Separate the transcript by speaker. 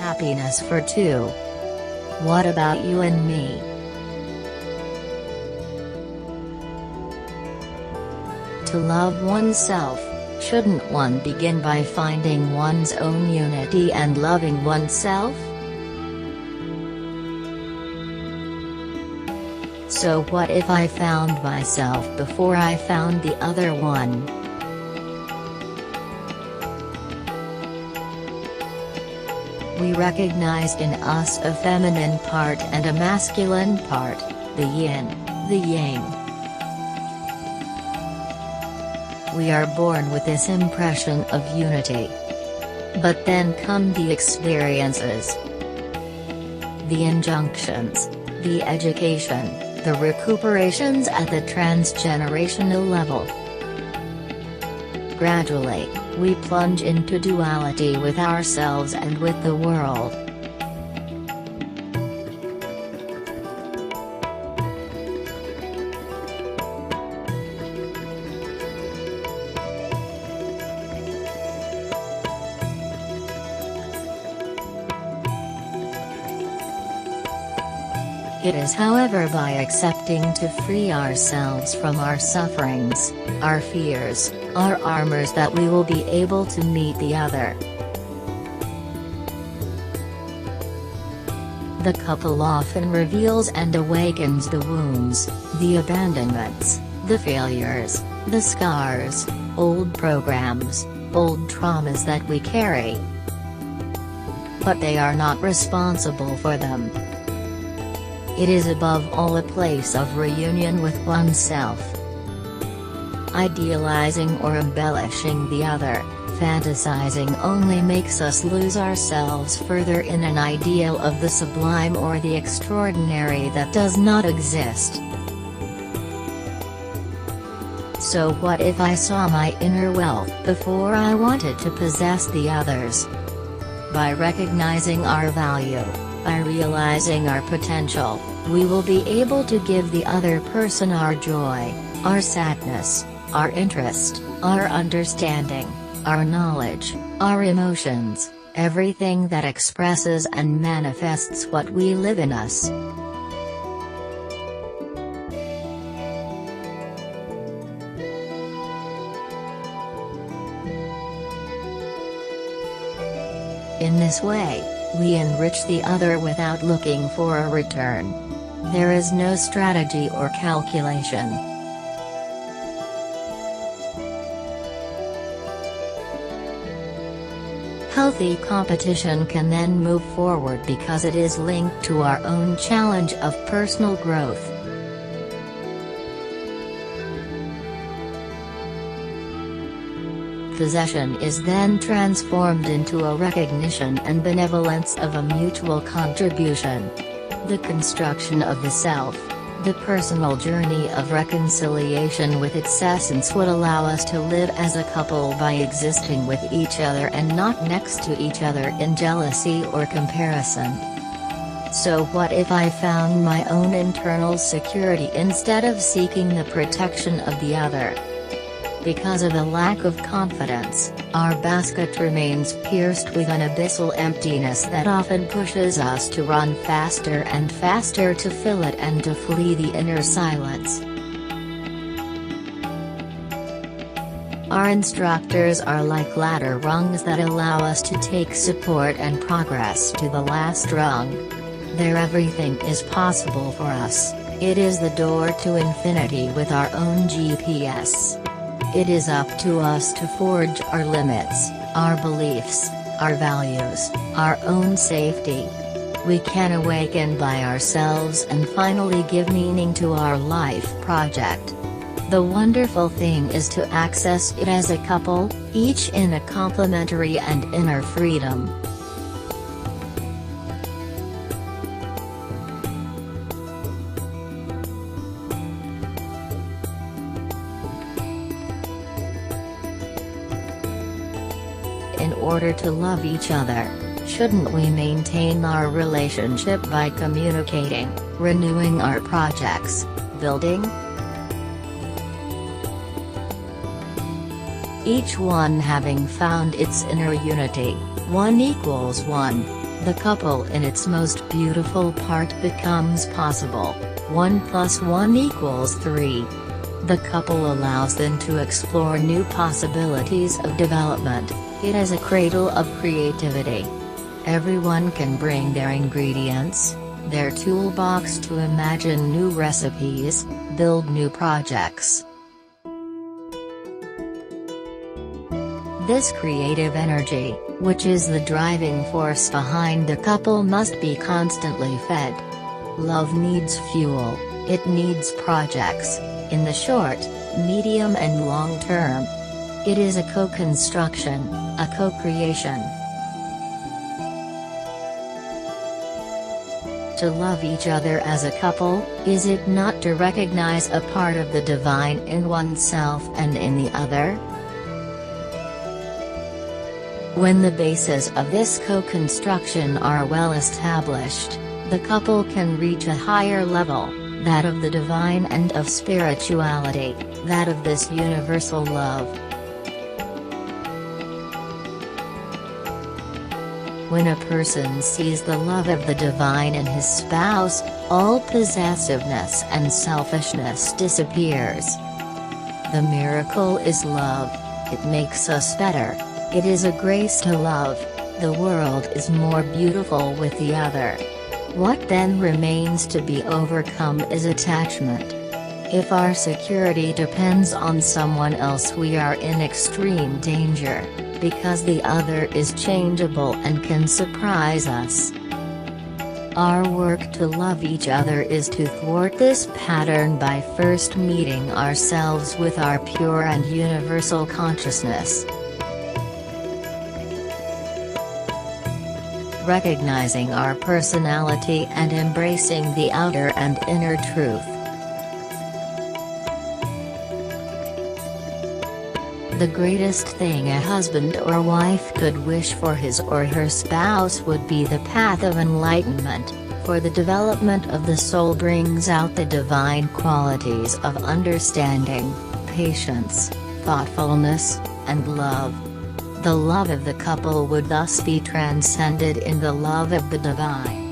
Speaker 1: happiness for two. What about you and me? To love oneself, shouldn't one begin by finding one's own unity and loving oneself? So what if I found myself before I found the other one? We recognize in us a feminine part and a masculine part, the yin, the yang. We are born with this impression of unity. But then come the experiences, the injunctions, the education, the recuperations at the transgenerational level. Gradually, we plunge into duality with ourselves and with the world. It is, however, by accepting to free ourselves from our sufferings, our fears, our armors that we will be able to meet the other. The couple often reveals and awakens the wounds, the abandonments, the failures, the scars, old programs, old traumas that we carry. But they are not responsible for them. It is above all a place of reunion with oneself. Idealizing or embellishing the other, fantasizing only makes us lose ourselves further in an ideal of the sublime or the extraordinary that does not exist. So what if I saw my inner wealth before I wanted to possess the others? By recognizing our value, by realizing our potential, we will be able to give the other person our joy, our sadness, our interest, our understanding, our knowledge, our emotions, everything that expresses and manifests what we live in us. In this way, we enrich the other without looking for a return. There is no strategy or calculation. Healthy competition can then move forward because it is linked to our own challenge of personal growth. Possession is then transformed into a recognition and benevolence of a mutual contribution. The construction of the self, the personal journey of reconciliation with its essence would allow us to live as a couple by existing with each other and not next to each other in jealousy or comparison. So what if I found my own internal security instead of seeking the protection of the other? Because of a lack of confidence, our basket remains pierced with an abyssal emptiness that often pushes us to run faster and faster to fill it and to flee the inner silence. Our instructors are like ladder rungs that allow us to take support and progress to the last rung. There everything is possible for us. It is the door to infinity with our own GPS. It is up to us to forge our limits, our beliefs, our values, our own safety. We can awaken by ourselves and finally give meaning to our life project. The wonderful thing is to access it as a couple, each in a complementary and inner freedom. In order to love each other, shouldn't we maintain our relationship by communicating, renewing our projects, building? Each one having found its inner unity, 1 equals 1. The couple in its most beautiful part becomes possible. 1 + 1 = 3. The couple allows them to explore new possibilities of development. It is a cradle of creativity. Everyone can bring their ingredients, their toolbox to imagine new recipes, build new projects. This creative energy, which is the driving force behind the couple, must be constantly fed. Love needs fuel, it needs projects, in the short, medium and long term. It is a co-construction, a co-creation. To love each other as a couple, is it not to recognize a part of the divine in oneself and in the other? When the bases of this co-construction are well established, the couple can reach a higher level, that of the divine and of spirituality, that of this universal love. When a person sees the love of the divine in his spouse, all possessiveness and selfishness disappears. The miracle is love. It makes us better. It is a grace to love. The world is more beautiful with the other. What then remains to be overcome is attachment. If our security depends on someone else, we are in extreme danger, because the other is changeable and can surprise us. Our work to love each other is to thwart this pattern by first meeting ourselves with our pure and universal consciousness. Recognizing our personality and embracing the outer and inner truth. The greatest thing a husband or wife could wish for his or her spouse would be the path of enlightenment, for the development of the soul brings out the divine qualities of understanding, patience, thoughtfulness, and love. The love of the couple would thus be transcended in the love of the divine.